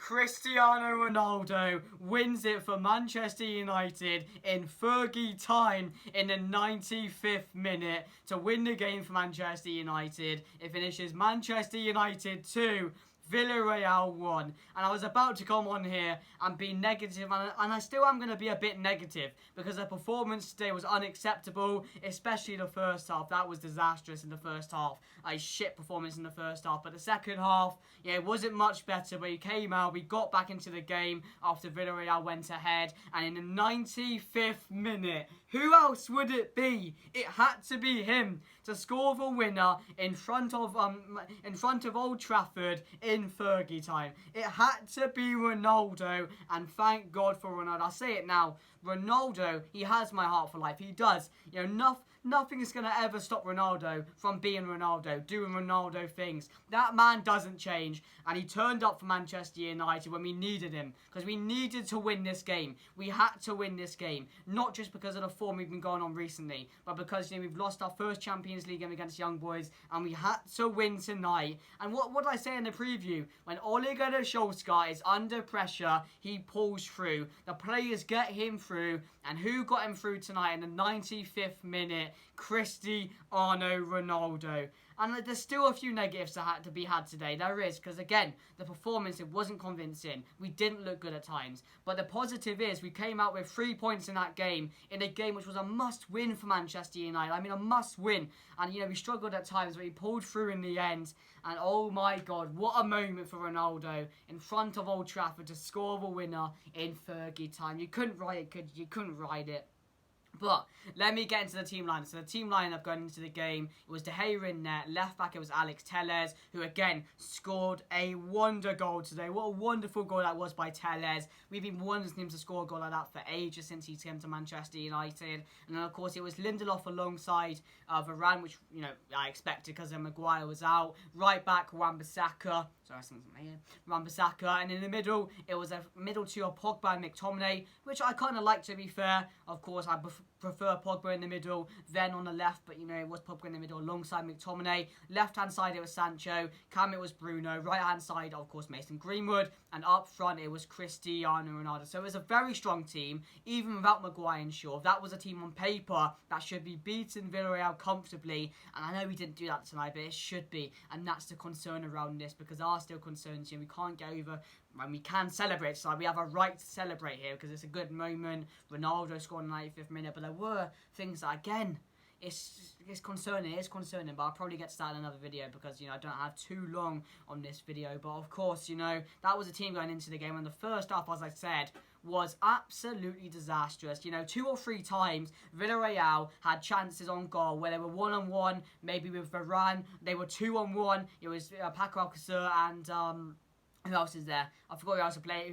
Cristiano Ronaldo wins it for Manchester United in Fergie time in the 95th minute to win the game for Manchester United. It finishes Manchester United 2, Villareal 1. And I was about to come on here and be negative, and I still am going to be a bit negative because the performance today was unacceptable, especially the first half. That was disastrous in the first half. A shit performance in the first half. But the second half, yeah, it wasn't much better. But we came out, we got back into the game after Villareal went ahead. And in the 95th minute, who else would it be? It had to be him to score the winner in front of Old Trafford in Fergie time. It had to be Ronaldo, and thank God for Ronaldo. I'll say it now. Ronaldo, he has my heart for life. He does. You know, nothing is going to ever stop Ronaldo from being Ronaldo, doing Ronaldo things. That man doesn't change, and he turned up for Manchester United when we needed him, because we needed to win this game. We had to win this game, not just because of the form we've been going on recently, but because, you know, we've lost our first Champions League game against Young Boys, and we had to win tonight. And what did I say in the preview? When Ole Gunnar Solskjaer is under pressure, he pulls through. The players get him through, and who got him through tonight in the 95th minute? Cristiano Ronaldo. And there's still a few negatives that had to be had today. There is, because again, the performance, it wasn't convincing. We didn't look good at times. But the positive is we came out with 3 points in that game, in a game which was a must-win for Manchester United. I mean, a must-win. And, you know, we struggled at times, but we pulled through in the end. And, oh my God, what a moment for Ronaldo in front of Old Trafford to score the winner in Fergie time. You couldn't write it, could you? You couldn't write it. But let me get into the team line. So the team lineup going into the game, it was De Gea in net. Left back, it was Alex Telles, who again scored a wonder goal today. What a wonderful goal that was by Telles. We've been wanting him to score a goal like that for ages since he came to Manchester United. And then of course it was Lindelof alongside Varane, which, you know, I expected because Maguire was out. Right back, Wan-Bissaka. Wan-Bissaka, and in the middle, it was a middle two of Pogba and McTominay, which I kind of like, to be fair. Of course, I prefer Pogba in the middle, then on the left, but, you know, it was Pogba in the middle alongside McTominay. Left-hand side, it was Sancho. Cam, it was Bruno. Right-hand side, of course, Mason Greenwood. And up front, it was Cristiano Ronaldo. So it was a very strong team, even without Maguire and Shaw. That was a team on paper that should be beating Villareal comfortably. And I know we didn't do that tonight, but it should be. And that's the concern around this, because there are still concerns here. We can't get over, when we can celebrate, so we have a right to celebrate here because it's a good moment. Ronaldo scored in the 95th minute, but there were things that, again, it's concerning. It is concerning, but I'll probably get to that in another video because, you know, I don't have too long on this video. But of course, you know, that was a team going into the game, and the first half, as I said, was absolutely disastrous. You know, 2 or 3 times Villareal had chances on goal where they were 1-on-1, maybe with Varane. They were 2-on-1. It was Paco Alcacer and who else is there? I forgot who else to play.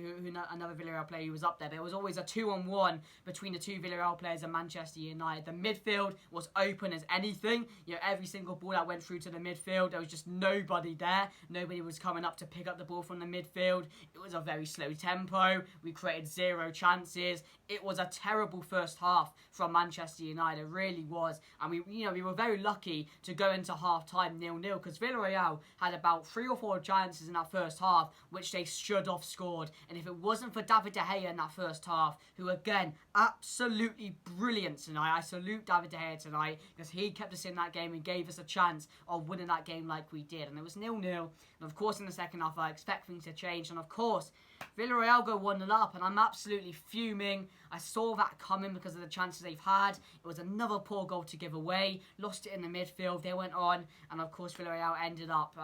Another Villareal player who was up there. But it was always a 2-on-1 between the 2 Villareal players and Manchester United. The midfield was open as anything. You know, every single ball that went through to the midfield, there was just nobody there. Nobody was coming up to pick up the ball from the midfield. It was a very slow tempo. We created 0 chances. It was a terrible first half from Manchester United. It really was. And we were very lucky to go into half-time 0-0 because Villareal had about 3 or 4 chances in that first half, which they should have scored. And if it wasn't for David De Gea in that first half, who again, absolutely brilliant tonight. I salute David De Gea tonight because he kept us in that game and gave us a chance of winning that game like we did. And it was 0-0. And of course in the second half, I expect things to change. And of course, Villareal go 1-0 up, and I'm absolutely fuming. I saw that coming because of the chances they've had. It was another poor goal to give away. Lost it in the midfield. They went on, and of course Villareal ended up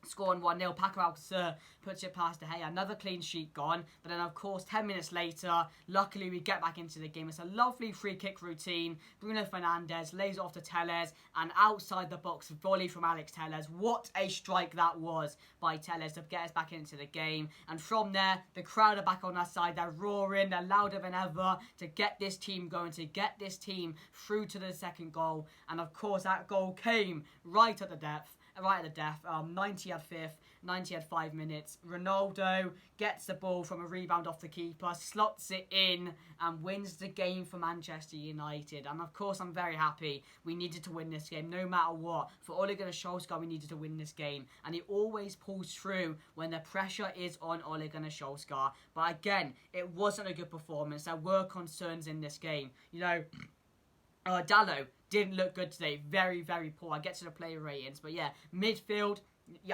scoring 1-0. Paco Alcacer puts it past De Gea. Another clean sheet gone. But then, of course, 10 minutes later, luckily we get back into the game. It's a lovely free kick routine. Bruno Fernandes lays it off to Telles. And outside the box, volley from Alex Telles. What a strike that was by Telles to get us back into the game. And from there, the crowd are back on our side. They're roaring. They're louder than ever to get this team going, to get this team through to the second goal. And, of course, that goal came right at the depth. right at the death. 90 had 5th, 90 had 5 minutes. Ronaldo gets the ball from a rebound off the keeper, slots it in, and wins the game for Manchester United. And of course, I'm very happy. We needed to win this game, no matter what. For Ole Gunnar Solskjaer, we needed to win this game. And he always pulls through when the pressure is on Ole Gunnar Solskjaer. But again, it wasn't a good performance. There were concerns in this game. You know, Dalot didn't look good today. Very, very poor. I get to the player ratings. But yeah, midfield,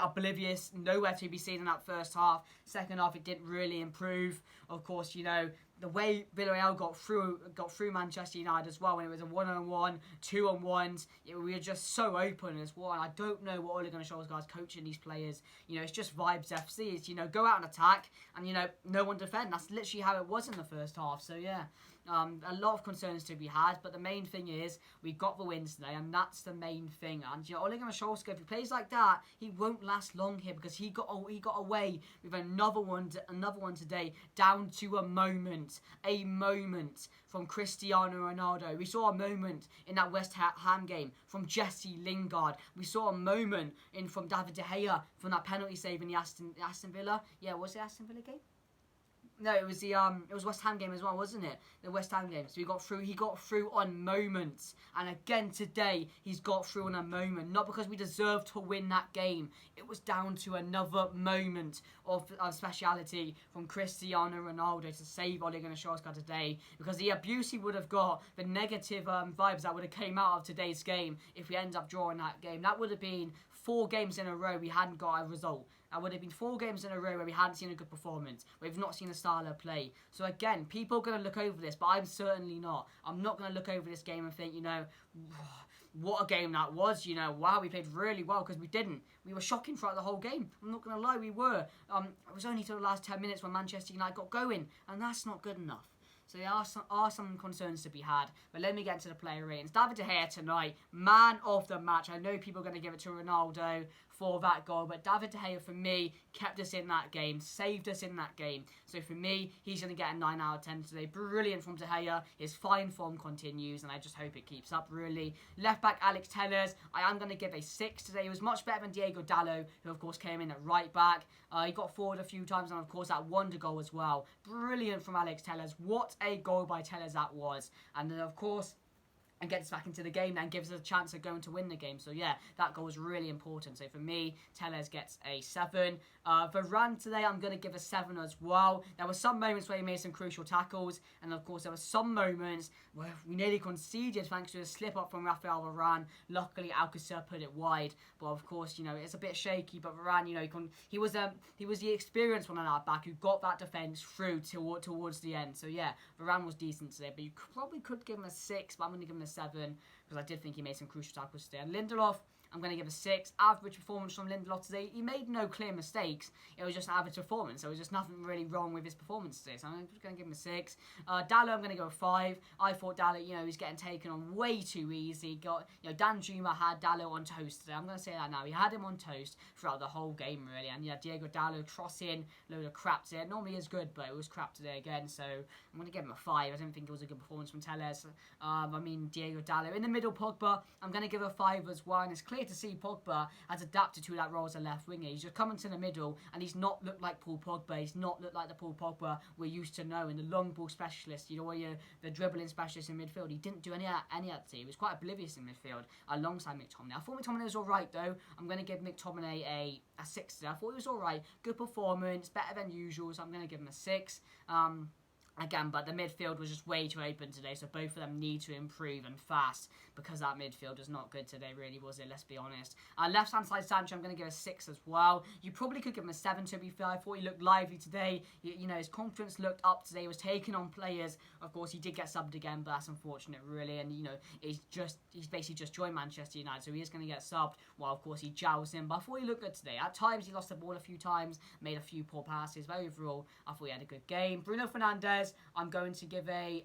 oblivious, nowhere to be seen in that first half. Second half, it didn't really improve. Of course, you know, the way Villareal got through Manchester United as well, when it was a 1-on-1, 2-on-1s, we were just so open as well. And I don't know what Ole Gunnar Solskjaer is coaching these players. You know, it's just vibes FC. It's, you know, go out and attack, and, you know, no one defend. That's literally how it was in the first half. So yeah, a lot of concerns to be had, but the main thing is we got the wins today, and that's the main thing. And you know, Ole Gunnar Solskjaer, if he plays like that, he won't last long here, because he got away with another one today, down to a moment from Cristiano Ronaldo. We saw a moment in that West Ham game from Jesse Lingard. We saw a moment from David De Gea from that penalty save in the Aston Villa. Yeah, was it Aston Villa game? No, it was West Ham game as well, wasn't it? The West Ham game. So he got through on moments. And again today, he's got through on a moment. Not because we deserved to win that game. It was down to another moment of speciality from Cristiano Ronaldo to save Ole Gunnar Solskjaer today. Because the abuse he would have got, the negative vibes that would have came out of today's game, if we end up drawing that game, that would have been 4 games in a row we hadn't got a result. That would have been 4 games in a row where we hadn't seen a good performance. We've not seen a style of play. So again, people are going to look over this, but I'm certainly not. I'm not going to look over this game and think, you know, what a game that was. You know, wow, we played really well, because we didn't. We were shocking throughout the whole game. I'm not going to lie, we were. It was only till the last 10 minutes when Manchester United got going, and that's not good enough. So there are some concerns to be had. But let me get into the player ratings. David De Gea tonight, man of the match. I know people are going to give it to Ronaldo for that goal, but David De Gea, for me, kept us in that game, saved us in that game. So for me, he's going to get a 9 out of 10 today. Brilliant from De Gea. His fine form continues, and I just hope it keeps up, really. Left back Alex Telles, I am going to give a 6 today. He was much better than Diego Dalot, who of course came in at right back. He got forward a few times, and of course that wonder goal as well. Brilliant from Alex Telles. What a goal by Telles that was. And then of course, and gets back into the game and gives us a chance of going to win the game. So yeah, that goal was really important. So for me, Telles gets a 7. Varane today, I'm going to give a 7 as well. There were some moments where he made some crucial tackles, and of course there were some moments where we nearly conceded thanks to a slip up from Rafael Varane. Luckily, Alcacer put it wide, but of course, you know, it's a bit shaky. But Varane, you know, he was the experienced one on our back who got that defence through towards the end. So yeah, Varane was decent today, but you probably could give him a 6, but I'm going to give him a 7, because I did think he made some crucial tackles today. And Lindelof, I'm going to give a 6. Average performance from Lindelof today. He made no clear mistakes. It was just an average performance. There was just nothing really wrong with his performance today. So I'm just going to give him a 6. Dalot, I'm going to go a 5. I thought Dalot, you know, he's getting taken on way too easy. Dan Juma had Dalot on toast today. I'm going to say that now. He had him on toast throughout the whole game, really. And yeah, Diego Dalot crossing, load of crap today. Normally is good, but it was crap today again. So I'm going to give him a 5. I don't think it was a good performance from Telles. Diego Dalot. In the middle, Pogba, I'm going to give a 5 as well. And it's clear to see Pogba has adapted to that role as a left winger. He's just come into the middle, and he's not looked like Paul Pogba. He's not looked like the Paul Pogba we're used to knowing, the long ball specialist, you know, the dribbling specialist in midfield. He didn't do any of that today. He was quite oblivious in midfield alongside McTominay. I thought McTominay was alright though. I'm going to give McTominay a 6 today. I thought he was alright. Good performance, better than usual, so I'm going to give him a 6. Again, but the midfield was just way too open today, so both of them need to improve and fast, because that midfield was not good today, really, was it? Let's be honest. Left-hand side Sancho, I'm going to give a 6 as well. You probably could give him a 7, to be fair. I thought he looked lively today. You know, his confidence looked up today. He was taking on players. Of course, he did get subbed again, but that's unfortunate, really. And, you know, he's basically just joined Manchester United, so he is going to get subbed. Well, of course, he jows him, but I thought he looked good today. At times, he lost the ball a few times, made a few poor passes, but overall, I thought he had a good game. Bruno Fernandes, I'm going to give a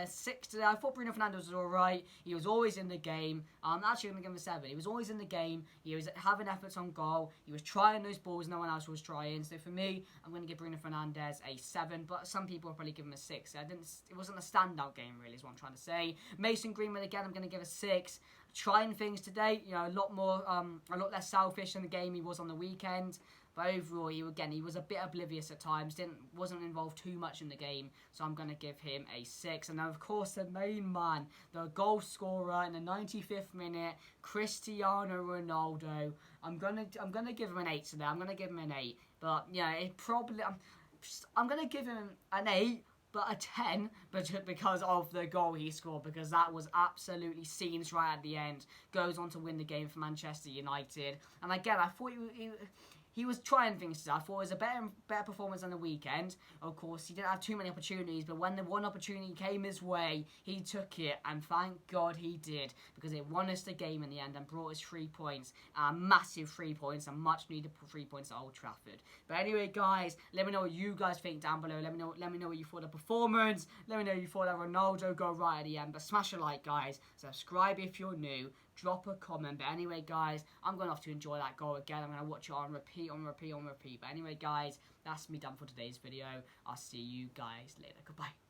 6 today. I thought Bruno Fernandes was alright. He was always in the game. I'm actually going to give him a 7. He was always in the game. He was having efforts on goal. He was trying those balls no one else was trying. So for me, I'm going to give Bruno Fernandes a 7. But some people will probably give him a 6. It wasn't a standout game, really, is what I'm trying to say. Mason Greenwood, again, I'm going to give a 6. Trying things today, you know, a lot less selfish in the game he was on the weekend. But overall, he was a bit oblivious at times. Wasn't involved too much in the game. So I'm going to give him a 6. And then, of course, the main man, the goal scorer in the 95th minute, Cristiano Ronaldo. I'm gonna give him an 8 today. I'm going to give him an 8. But, yeah, I'm going to give him an 8. But a 10, but because of the goal he scored, because that was absolutely scenes right at the end. Goes on to win the game for Manchester United. And again, I thought he was trying things today. I thought it was a better performance than the weekend. Of course, he didn't have too many opportunities, but when the one opportunity came his way, he took it, and thank God he did, because it won us the game in the end and brought us 3 points, massive 3 points, and much needed 3 points at Old Trafford. But anyway, guys, let me know what you guys think down below. Let me know what you thought of the performance. Let me know what you thought that Ronaldo got right at the end. But smash a like, guys. Subscribe if you're new. Drop a comment. But anyway, guys, I'm going to have to enjoy that goal again. I'm going to watch it on repeat. But anyway, guys, that's me done for today's video. I'll see you guys later. Goodbye.